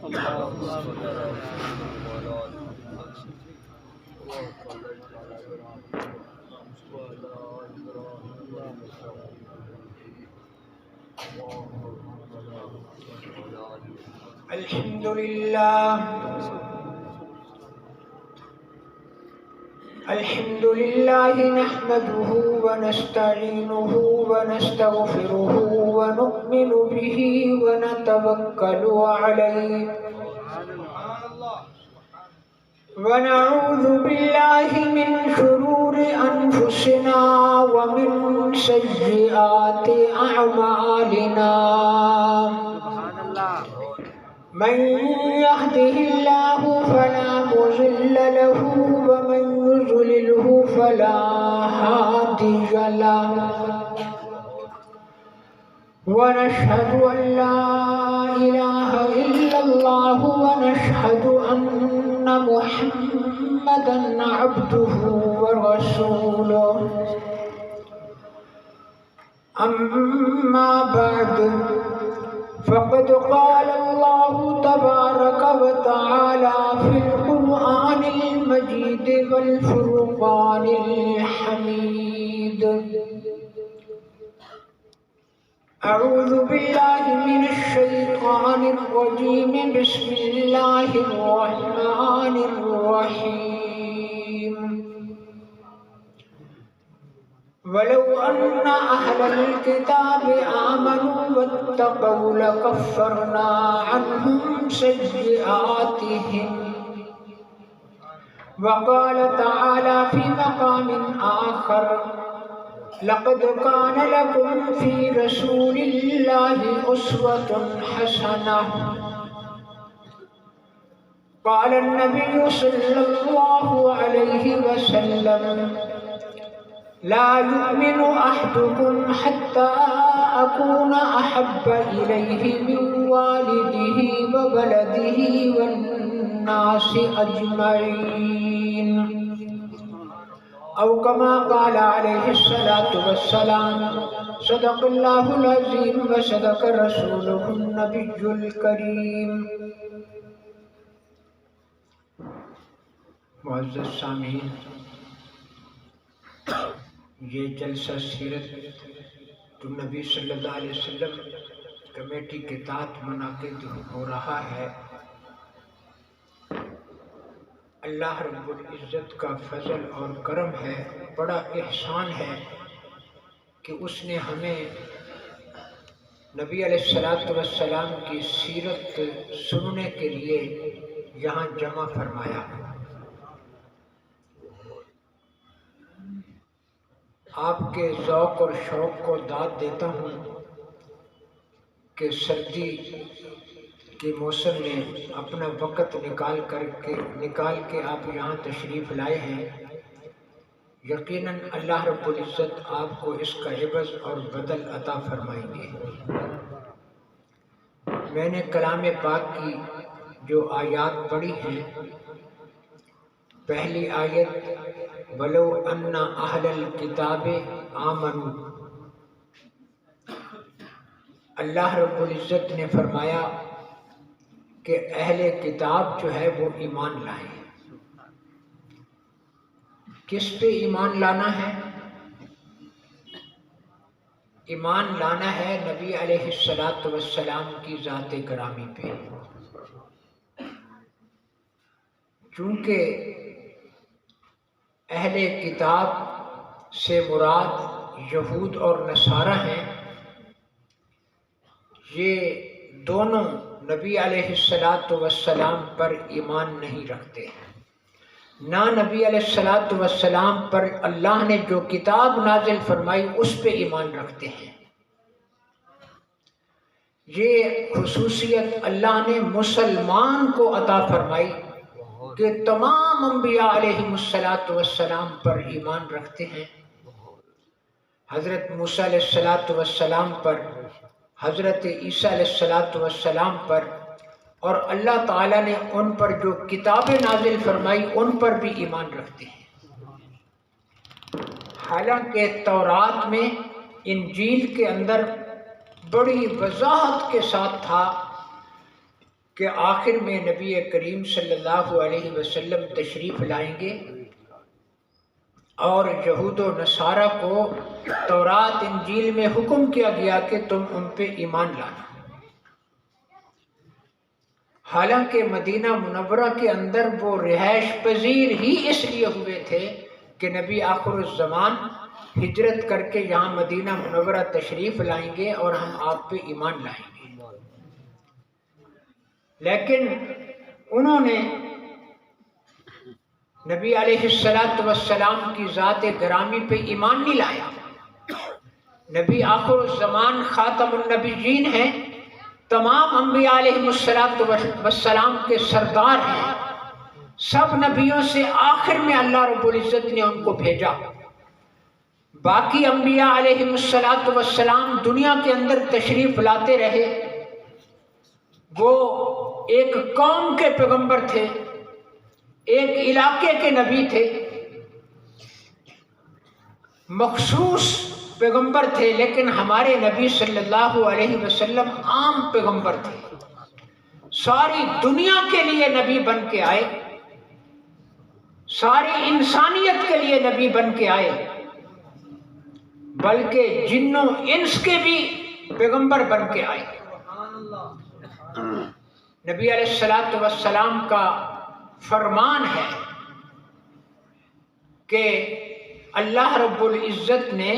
الحمد لله نحمده ونستعينه ونستغفره ونؤمن به ونتوكل عليه ونعوذ بالله من شرور أنفسنا ومن سيئات أعمالنا من يهده الله فلا مضل له ومن يضلله فلا هادي له ونشهد أن لا إله إلا الله ونشهد أن محمدا عبده ورسوله أما بعد فقد قال الله تبارك وتعالى في القرآن المجيد والفرقان الحميد أعوذ بالله من الشيطان الرجيم بسم الله الرحمن الرحيم ولو أن أهل الكتاب آمنوا واتقوا لكفرنا عنهم سيئاتهم وقال تعالى في مقام آخر لقد كان لكم في رسول الله أسوة حسنة قال النبي صلى الله عليه وسلم لا يؤمن أحدكم حتى أكون أحب إليه من والده وولده والناس أجمعين أو كما قال عليه الصلاة والسلام صدق الله العظيم وصدق رسوله النبي الكريم. معزز سامعین، یہ جلسہ سیرت نبی صلی اللہ علیہ وسلم کمیٹی کے تحت منعقد ہو رہا ہے. اللہ رب العزت کا فضل اور کرم ہے، بڑا احسان ہے کہ اس نے ہمیں نبی علیہ السلام کی سیرت سننے کے لیے یہاں جمع فرمایا. آپ کے ذوق اور شوق کو داد دیتا ہوں کہ سردی کے موسم میں اپنا وقت نکال کے آپ یہاں تشریف لائے ہیں. یقیناً اللہ رب العزت آپ کو اس کا عوض اور بدل عطا فرمائیں گے. میں نے کلام پاک کی جو آیات پڑھی ہیں، پہلی آیت وَلَوْ أَنَّ أَهْلَ الْكِتَابِ آمَنُوا، اللہ رب العزت نے فرمایا کہ اہل کتاب جو ہے وہ ایمان لائیں. کس پہ ایمان لانا ہے؟ ایمان لانا ہے نبی علیہ السلام کی ذات گرامی پہ. چونکہ اہل کتاب سے مراد یہود اور نصارہ ہیں، یہ دونوں نبی علیہ السلام پر ایمان نہیں رکھتے. نہ نبی علیہ السلام پر اللہ نے جو کتاب نازل فرمائی اس پہ ایمان رکھتے ہیں. یہ خصوصیت اللہ نے مسلمان کو عطا فرمائی کہ تمام انبیاء علیہ السلام پر ایمان رکھتے ہیں. حضرت موسیٰ علیہ السلام پر، حضرت عیسیٰ علیہ السلام پر، اور اللہ تعالیٰ نے ان پر جو کتابیں نازل فرمائی ان پر بھی ایمان رکھتے ہیں. حالانکہ تورات میں، انجیل کے اندر بڑی وضاحت کے ساتھ تھا کہ آخر میں نبی کریم صلی اللہ علیہ وسلم تشریف لائیں گے اور یہود و نصارہ کو تورات انجیل میں حکم کیا گیا کہ تم ان پہ ایمان لانا۔ حالانکہ مدینہ منورہ کے اندر وہ رہائش پذیر ہی اس لیے ہوئے تھے کہ نبی آخر الزمان ہجرت کر کے یہاں مدینہ منورہ تشریف لائیں گے اور ہم آپ پہ ایمان لائیں گے، لیکن انہوں نے نبی علیہ السلام کی ذات گرامی پہ ایمان نہیں لایا۔ نبی آخر الزمان خاتم النبیین ہیں، تمام انبیاء علیہ السلام کے سردار ہیں، سب نبیوں سے آخر میں اللہ رب العزت نے ان کو بھیجا۔ باقی انبیاء علیہ السلام دنیا کے اندر تشریف لاتے رہے، وہ ایک قوم کے پیغمبر تھے، ایک علاقے کے نبی تھے، مخصوص پیغمبر تھے، لیکن ہمارے نبی صلی اللہ علیہ وسلم عام پیغمبر تھے، ساری دنیا کے لیے نبی بن کے آئے، ساری انسانیت کے لیے نبی بن کے آئے، بلکہ جنوں انس کے بھی پیغمبر بن کے آئے۔ نبی علیہ السلام کا فرمان ہے کہ اللہ رب العزت نے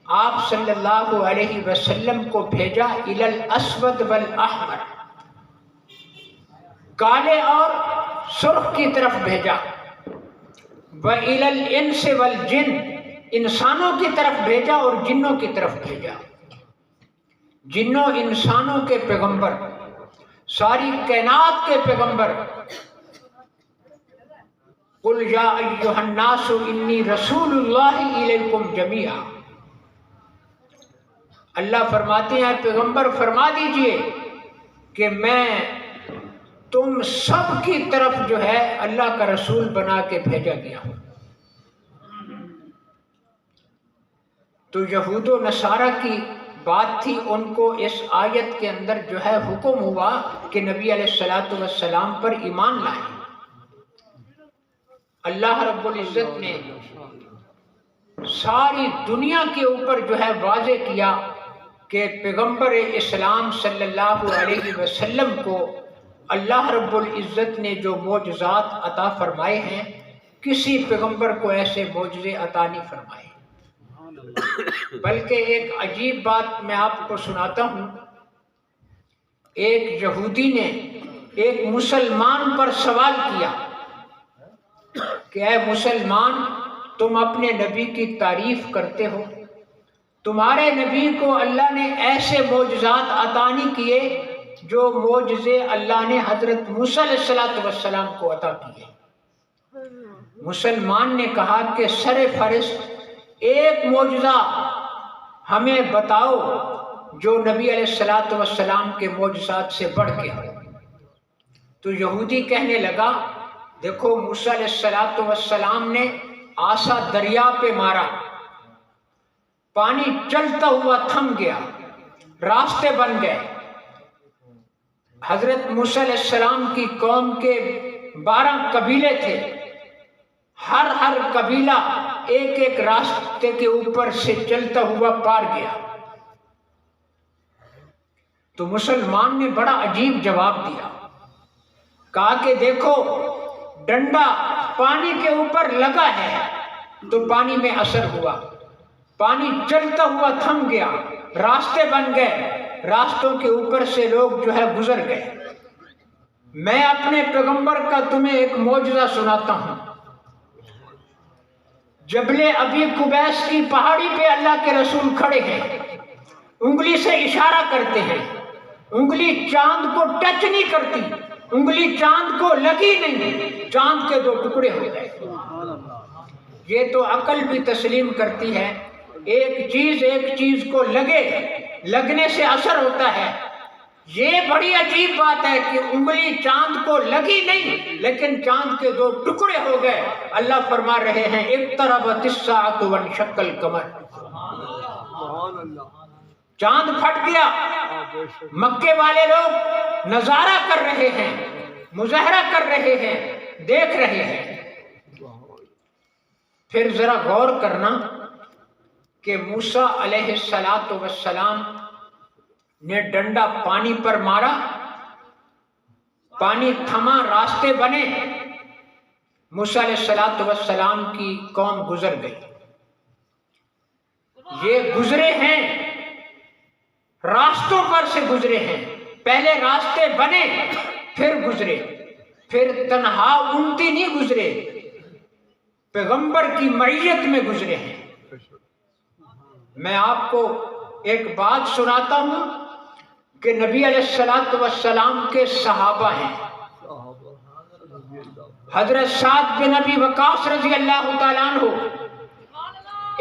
آپ صلی اللہ علیہ وسلم کو بھیجا الی الاسود والاحمر، کالے اور سرخ کی طرف بھیجا، وَإِلَى الْإِنسِ وَالْجِنِّ، انسانوں کی طرف بھیجا اور جنوں کی طرف بھیجا۔ جنوں انسانوں کے پیغمبر، ساری کائنات کے پیغمبر۔ قُلْ يَا أَيُّهَا النَّاسُ إِنِّي رَسُولُ اللَّهِ إِلَيْكُمْ جَمِيعًا۔ اللہ فرماتے ہیں پیغمبر فرما دیجئے کہ میں تم سب کی طرف جو ہے اللہ کا رسول بنا کے بھیجا گیا ہوں۔ تو یہود و نصارہ کی بات تھی، ان کو اس آیت کے اندر جو ہے حکم ہوا کہ نبی علیہ السلام پر ایمان لائیں۔ اللہ رب العزت نے ساری دنیا کے اوپر جو ہے واضح کیا کہ پیغمبر اسلام صلی اللہ علیہ وسلم کو اللہ رب العزت نے جو معجزات عطا فرمائے ہیں، کسی پیغمبر کو ایسے معجزے عطا نہیں فرمائے۔ بلکہ ایک عجیب بات میں آپ کو سناتا ہوں، ایک یہودی نے ایک مسلمان پر سوال کیا کہ اے مسلمان، تم اپنے نبی کی تعریف کرتے ہو، تمہارے نبی کو اللہ نے ایسے معجزات عطا نہیں کیے جو معجزے اللہ نے حضرت موسیٰ علیہ السلام کو عطا کیے۔ مسلمان نے کہا کہ سر فہرست ایک معجزہ ہمیں بتاؤ جو نبی علیہ السلام کے معجزات سے بڑھ کے ہو۔ تو یہودی کہنے لگا، دیکھو موسیٰ علیہ السلام نے عصا دریا پہ مارا، پانی چلتا ہوا تھم گیا، راستے بن گئے۔ حضرت موسیٰ علیہ السلام کی قوم کے 12 قبیلے تھے، ہر قبیلہ ایک ایک راستے کے اوپر سے چلتا ہوا پار گیا۔ تو مسلمان نے بڑا عجیب جواب دیا، کہا کہ دیکھو ڈنڈا پانی کے اوپر لگا ہے تو پانی میں اثر ہوا، پانی چلتا ہوا تھم گیا، راستے بن گئے، راستوں کے اوپر سے لوگ جو ہے گزر گئے۔ میں اپنے پیغمبر کا تمہیں ایک معجزہ سناتا ہوں۔ جبل ابی قبیس کی پہاڑی پہ اللہ کے رسول کھڑے ہیں، انگلی سے اشارہ کرتے ہیں، انگلی چاند کو ٹچ نہیں کرتی، انگلی چاند کو لگی نہیں، چاند کے 2 ٹکڑے ہو گئے۔ یہ تو عقل بھی تسلیم کرتی ہے، ایک چیز کو لگنے سے اثر ہوتا ہے۔ یہ بڑی عجیب بات ہے کہ انگلی چاند کو لگی نہیں لیکن چاند کے 2 ٹکڑے ہو گئے۔ اللہ فرما رہے ہیں اقتربت الساعۃ وانشق القمر، چاند پھٹ گیا۔ مکے والے لوگ نظارہ کر رہے ہیں، مظاہرہ کر رہے ہیں، دیکھ رہے ہیں۔ پھر ذرا غور کرنا کہ موسیٰ علیہ السلام نے ڈنڈا پانی پر مارا، پانی تھما، راستے بنے، موسیٰ علیہ السلام کی قوم گزر گئی۔ یہ گزرے ہیں، راستوں پر سے گزرے ہیں، پہلے راستے بنے پھر گزرے، پھر تنہا اونتی نہیں گزرے، پیغمبر کی معیت میں گزرے ہیں۔ میں آپ کو ایک بات سناتا ہوں کہ نبی علیہ السلام کے صحابہ ہیں، حضرت سعد بن ابی وقاص رضی اللہ تعالیٰ عنہ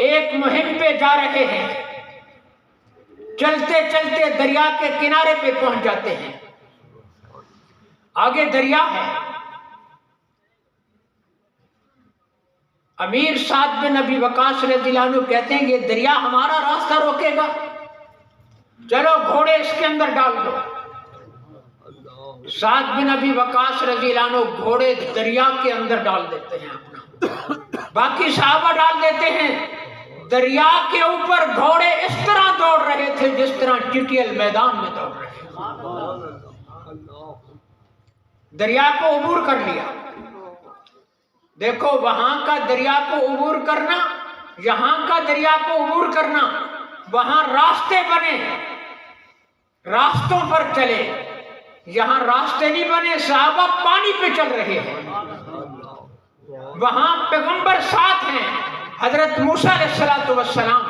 ایک مہم پہ جا رہے ہیں، چلتے چلتے دریا کے کنارے پہ پہنچ جاتے ہیں، آگے دریا ہے۔ امیر سعد بن ابی وقاص رضی اللہ عنہ کہتے ہیں یہ دریا ہمارا راستہ روکے گا، چلو گھوڑے اس کے اندر ڈال دو۔ سعد بن ابی وقاص رضی اللہ عنہ گھوڑے دریا کے اندر ڈال دیتے ہیں اپنا، باقی صحابہ ڈال دیتے ہیں۔ دریا کے اوپر گھوڑے اس طرح دوڑ رہے تھے جس طرح ٹٹیل میدان میں دوڑ رہے تھے۔ دریا کو عبور کر لیا۔ دیکھو وہاں کا دریا کو عبور کرنا، یہاں کا دریا کو عبور کرنا، وہاں راستے بنے، راستوں پر چلے، یہاں راستے نہیں بنے، صحابہ پانی پہ چل رہے ہیں، وہاں پیغمبر ساتھ ہیں حضرت موسیٰ علیہ السلام،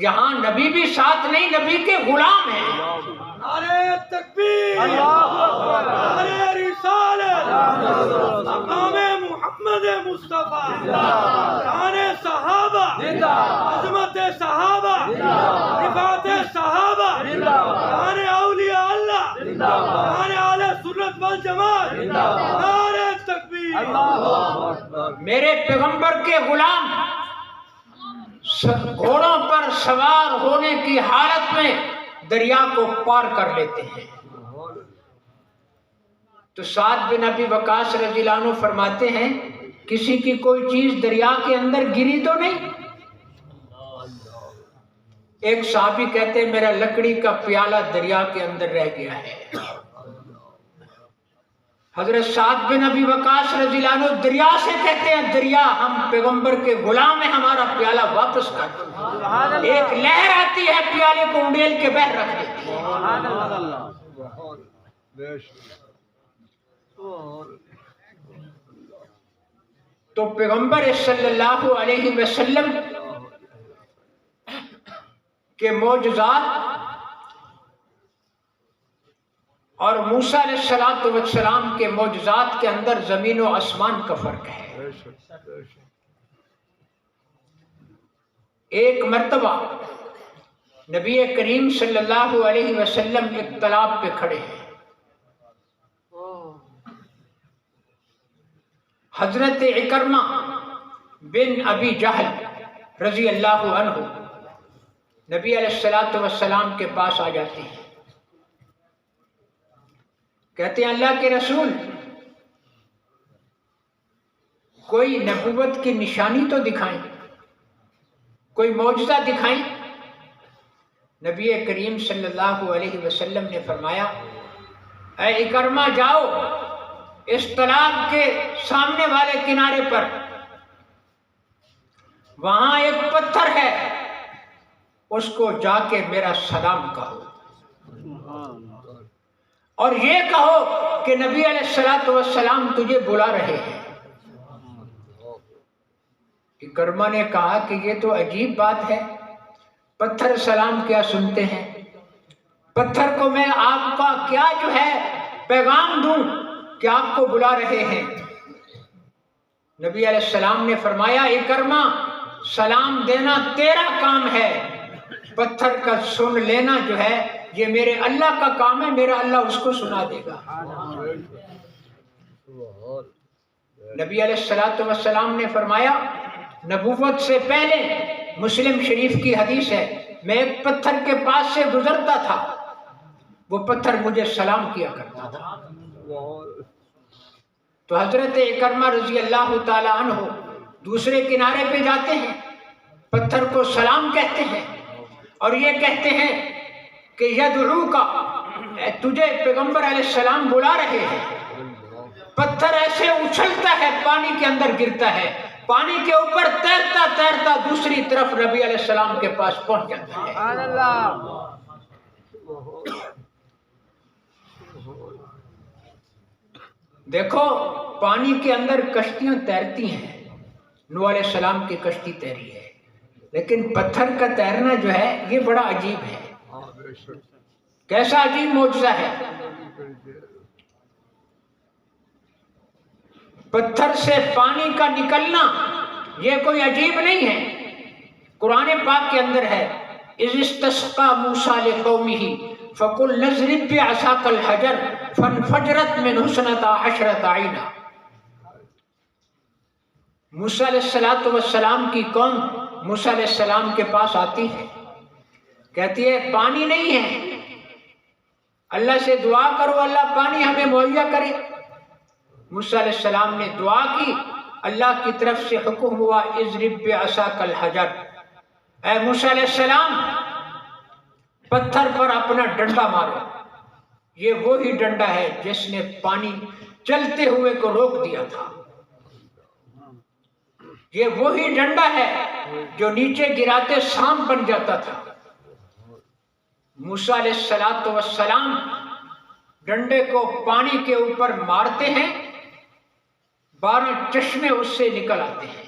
یہاں نبی بھی ساتھ نہیں، نبی کے غلام ہیں۔ نعرہ تکبیر، نعرہ رسالت، مقام محمد مصطفیٰ، شان صحابہ، عظمت صحابہ، رفعت صحابہ، شان اولیاء اللہ، شان اہل سنت والجماعت، نعرہ تکبیر۔ میرے پیغمبر کے غلام گھوڑوں پر سوار ہونے کی حالت میں دریا کو پار کر لیتے ہیں۔ تو سعد بن ابی وقاص رضی اللہ عنہ فرماتے ہیں کسی کی کوئی چیز دریا کے اندر گری تو نہیں؟ ایک صحابی کہتے ہیں میرا لکڑی کا پیالہ دریا کے اندر رہ گیا ہے۔ حضرت سعد بن ابی وقاص رضی اللہ عنہ دریا سے کہتے ہیں دریا ہم پیغمبر کے غلام ہیں، ہمارا پیالہ واپس کر دو۔ ایک لہر آتی ہے پیالے کو انڈیل کے بہر رکھ دیتی ہے۔ تو پیغمبر صلی اللہ علیہ وسلم کے معجزات اور موسیٰ علیہ السلام کے معجزات کے اندر زمین و آسمان کا فرق ہے۔ ایک مرتبہ نبی کریم صلی اللہ علیہ وسلم ایک تالاب پہ کھڑے ہیں، حضرت عکرمہ بن ابی جہل رضی اللہ عنہ نبی علیہ السلام کے پاس آ جاتے ہیں، کہتے ہیں اللہ کے رسول کوئی نبوت کی نشانی تو دکھائیں، کوئی معجزہ دکھائیں۔ نبی کریم صلی اللہ علیہ وسلم نے فرمایا اے عکرمہ جاؤ اس تالاب کے سامنے والے کنارے پر، وہاں ایک پتھر ہے، اس کو جا کے میرا سلام کہو اور یہ کہو کہ نبی علیہ السلام تجھے بلا رہے ہیں۔ عکرمہ نے کہا کہ یہ تو عجیب بات ہے، پتھر سلام کیا سنتے ہیں، پتھر کو میں آپ کا کیا جو ہے پیغام دوں کہ آپ کو بلا رہے ہیں۔ نبی علیہ السلام نے فرمایا عکرمہ سلام دینا تیرا کام ہے، پتھر کا سن لینا جو ہے یہ میرے اللہ کا کام ہے، میرا اللہ اس کو سنا دے گا۔ نبی علیہ السلام نے فرمایا نبوت سے پہلے، مسلم شریف کی حدیث ہے، میں ایک پتھر کے پاس سے گزرتا تھا، وہ پتھر مجھے سلام کیا کرتا تھا۔ تو حضرت اکرمہ رضی اللہ تعالی عنہ دوسرے کنارے پہ جاتے ہیں، پتھر کو سلام کہتے ہیں اور یہ کہتے ہیں کہ یدعوک، تجھے پیغمبر علیہ السلام بلا رہے ہیں۔ پتھر ایسے اچھلتا ہے، پانی کے اندر گرتا ہے، پانی کے اوپر تیرتا تیرتا دوسری طرف نبی علیہ السلام کے پاس پہنچ جاتا ہے۔ دیکھو پانی کے اندر کشتیاں تیرتی ہیں، نوح علیہ السلام کی کشتی تیری ہے، لیکن پتھر کا تیرنا جو ہے یہ بڑا عجیب ہے۔ کیسا عجیب معجزہ ہے۔ پتھر سے پانی کا نکلنا یہ کوئی عجیب نہیں ہے، قرآن پاک کے اندر ہے، اذ استسقى موسیٰ لقومہ فقل اضرب بعصاک الحجر فانفجرت منہ اثنتا عشرۃ عینا۔ موسیٰ علیہ السلام کی قوم موسیٰ علیہ السلام کے پاس آتی ہے، کہتی ہے پانی نہیں ہے، اللہ سے دعا کرو اللہ پانی ہمیں مہیا کرے۔ موسیٰ علیہ السلام نے دعا کی، اللہ کی طرف سے حکم ہوا اضرب بعصاک الحجر، اے موسیٰ علیہ السلام پتھر پر اپنا ڈنڈا مارو۔ یہ وہی ڈنڈا ہے جس نے پانی چلتے ہوئے کو روک دیا تھا، یہ وہی ڈنڈا ہے جو نیچے گراتے سانپ بن جاتا تھا۔ موسیٰ علیہ السلام ڈنڈے کو پانی کے اوپر مارتے ہیں، 12 چشمے اس سے نکل آتے ہیں۔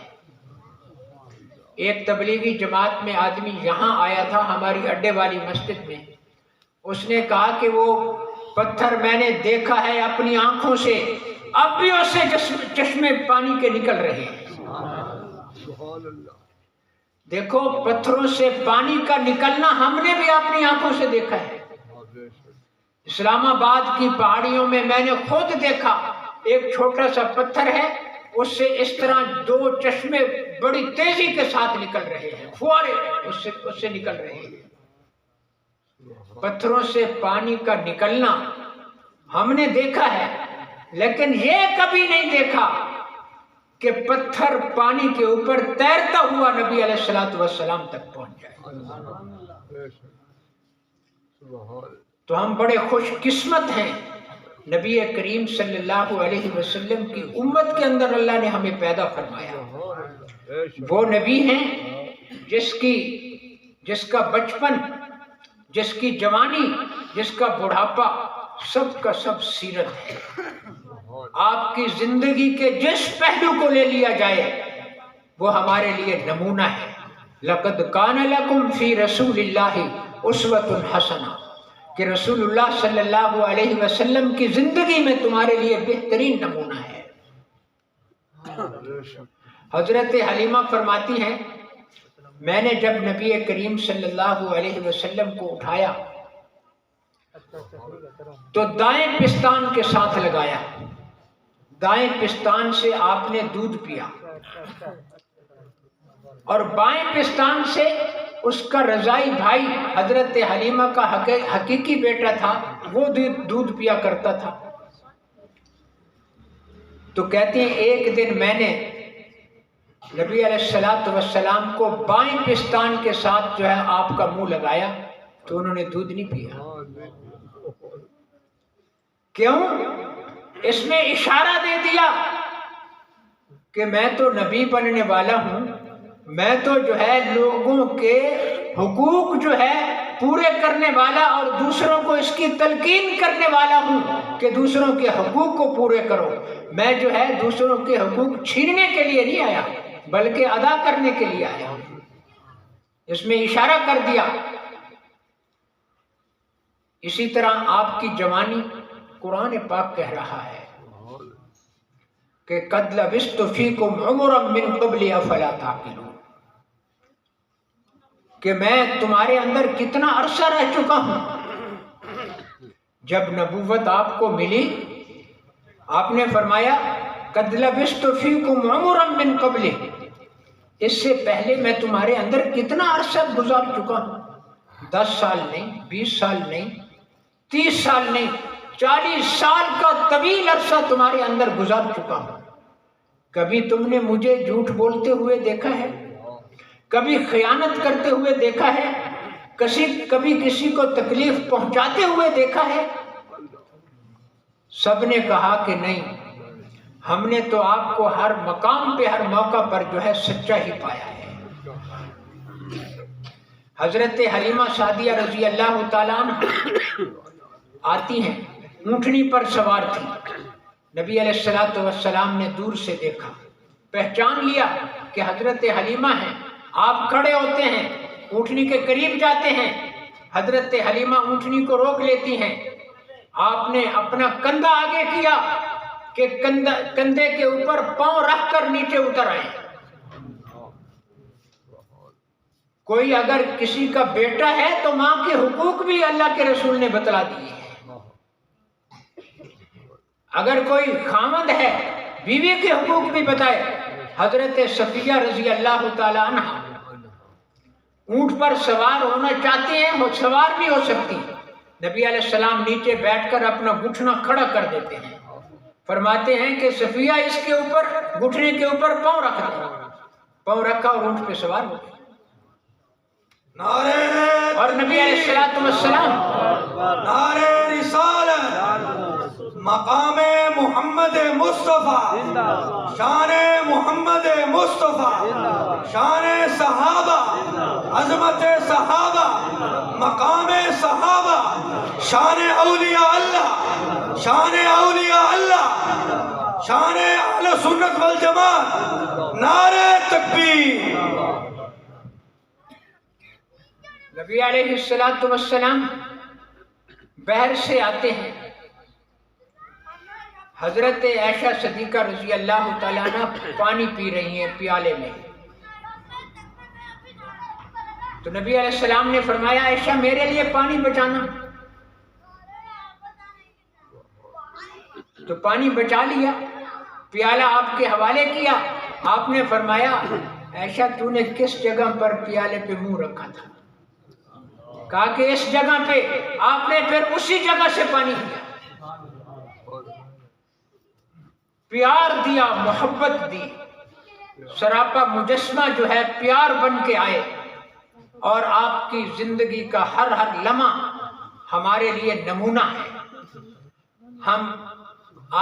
ایک تبلیغی جماعت میں آدمی یہاں آیا تھا ہماری اڈے والی مسجد میں، اس نے کہا کہ وہ پتھر میں نے دیکھا ہے اپنی آنکھوں سے، اب بھی اس سے چشمے پانی کے نکل رہے ہیں۔ دیکھو پتھروں سے پانی کا نکلنا ہم نے بھی اپنی آنکھوں سے دیکھا ہے۔ اسلام آباد کی پہاڑیوں میں نے خود دیکھا، ایک چھوٹا سا پتھر ہے، اس سے اس طرح 2 چشمے بڑی تیزی کے ساتھ نکل رہے ہیں، فوارے اس سے نکل رہے ہیں۔ پتھروں سے پانی کا نکلنا ہم نے دیکھا ہے، لیکن یہ کبھی نہیں دیکھا کہ پتھر پانی کے اوپر تیرتا ہوا نبی علیہ السلام تک پہنچ جائے۔ تو ہم بڑے خوش قسمت ہیں، نبی کریم صلی اللہ علیہ وسلم کی امت کے اندر اللہ نے ہمیں پیدا فرمایا۔ وہ نبی ہیں جس کا بچپن، جس کی جوانی، جس کا بڑھاپا سب کا سب سیرت ہے۔ آپ کی زندگی کے جس پہلو کو لے لیا جائے وہ ہمارے لیے نمونہ ہے۔ لقد کان لکم فی رسول اللہ اسوۃ حسنہ، کہ رسول اللہ صلی اللہ علیہ وسلم کی زندگی میں تمہارے لیے بہترین نمونہ ہے۔ حضرت حلیمہ فرماتی ہیں، میں نے جب نبی کریم صلی اللہ علیہ وسلم کو اٹھایا تو دائیں پستان کے ساتھ لگایا، دائیں پستان سے آپ نے دودھ پیا، اور بائیں پستان سے اس کا رضائی بھائی حضرت حلیمہ کا حقیقی بیٹا تھا، وہ دودھ پیا کرتا تھا۔ تو کہتے ہیں ایک دن میں نے نبی علیہ السلام کو بائیں پستان کے ساتھ جو ہے آپ کا منہ لگایا تو انہوں نے دودھ نہیں پیا۔ کیوں؟ اس میں اشارہ دے دیا کہ میں تو نبی بننے والا ہوں، میں تو جو ہے لوگوں کے حقوق جو ہے پورے کرنے والا اور دوسروں کو اس کی تلقین کرنے والا ہوں کہ دوسروں کے حقوق کو پورے کرو۔ میں جو ہے دوسروں کے حقوق چھیننے کے لیے نہیں آیا بلکہ ادا کرنے کے لیے آیا ہوں۔ اس میں اشارہ کر دیا۔ اسی طرح آپ کی جوانی قرآن پاک کہہ رہا ہے کہ قد لبثت فیکم عمرا من قبل افلا تعقلون، کہ میں تمہارے اندر کتنا عرصہ رہ چکا ہوں۔ جب نبوت آپ کو ملی آپ نے فرمایا قد لبثت فیکم عمرا من قبل، اس سے پہلے میں تمہارے اندر کتنا عرصہ گزار چکا ہوں، 10 سال نہیں، 20 سال نہیں، 30 سال نہیں 40 سال کا طویل عرصہ تمہارے اندر گزار چکا ہوں، کبھی تم نے مجھے جھوٹ بولتے ہوئے دیکھا ہے؟ کبھی خیانت کرتے ہوئے دیکھا ہے؟ کبھی کسی کو تکلیف پہنچاتے ہوئے دیکھا ہے؟ سب نے کہا کہ نہیں، ہم نے تو آپ کو ہر مقام پہ ہر موقع پر جو ہے سچا ہی پایا ہے۔ حضرت حلیمہ سعدیہ رضی اللہ تعالیٰ عنہ آتی ہیں، اونٹنی پر سوار تھی، نبی علیہ الصلوۃ والسلام نے دور سے دیکھا، پہچان لیا کہ حضرت حلیمہ ہیں۔ آپ کھڑے ہوتے ہیں، اونٹنی کے قریب جاتے ہیں، حضرت حلیمہ اونٹنی کو روک لیتی ہیں۔ آپ نے اپنا کندھا آگے کیا کہ کندھے کے اوپر پاؤں رکھ کر نیچے اتر آئے۔ کوئی اگر کسی کا بیٹا ہے تو ماں کے حقوق بھی اللہ کے رسول نے بتلا دیے ہیں۔ اگر کوئی خامد ہے بیوی کے حقوق بھی بتائے۔ حضرت صفیہ رضی اللہ تعالی عنہ اونٹ پر سوار ہونا چاہتے ہیں، وہ سوار بھی ہو سکتی، نبی علیہ السلام نیچے بیٹھ کر اپنا گھٹنا کھڑا کر دیتے ہیں، فرماتے ہیں کہ صفیہ اس کے اوپر گھٹنے کے اوپر پاؤں رکھ دے، پاؤں رکھا اور اونٹ پہ سوار ہو گئے۔ نعرہ اور نبی علیہ السلام نعرہ رسالت، مقام محمد مصطفیٰ، شان محمد مصطفیٰ، شان صحابہ، عظمت صحابہ، مقام صحابہ، شان اولیاء اللہ، شان اولیاء اللہ، شان اہل سنت والجماعت، نعرہ تکبیر۔ نبی علیہ السلام بحر سے آتے ہیں، حضرت عائشہ صدیقہ رضی اللہ تعالیٰ عنہ پانی پی رہی ہیں پیالے میں، تو نبی علیہ السلام نے فرمایا عائشہ میرے لیے پانی بچانا، تو پانی بچا لیا، پیالہ آپ کے حوالے کیا۔ آپ نے فرمایا عائشہ تو نے کس جگہ پر پیالے پہ منہ رکھا تھا؟ کہا کہ اس جگہ پہ۔ آپ نے پھر اسی جگہ سے پانی پیا، پیار دیا، محبت دی، سراپا مجسمہ جو ہے پیار بن کے آئے، اور آپ کی زندگی کا ہر لمحہ ہمارے لیے نمونہ ہے۔ ہم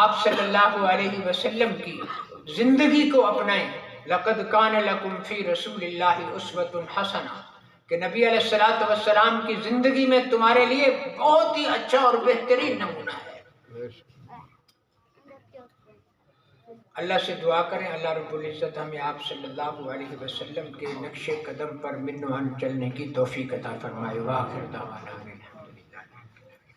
آپ صلی اللہ علیہ وسلم کی زندگی کو اپنائیں۔ لقد کان لکم فی رسول اللہ اسوۃ حسنہ، کہ نبی علیہ السلام کی زندگی میں تمہارے لیے بہت ہی اچھا اور بہترین نمونہ ہے۔ اللہ سے دعا کریں اللہ رب العزت ہمیں آپ صلی اللہ علیہ وسلم کے نقش قدم پر من و عن چلنے کی توفیق عطا فرمائے۔ وآخر دعوانا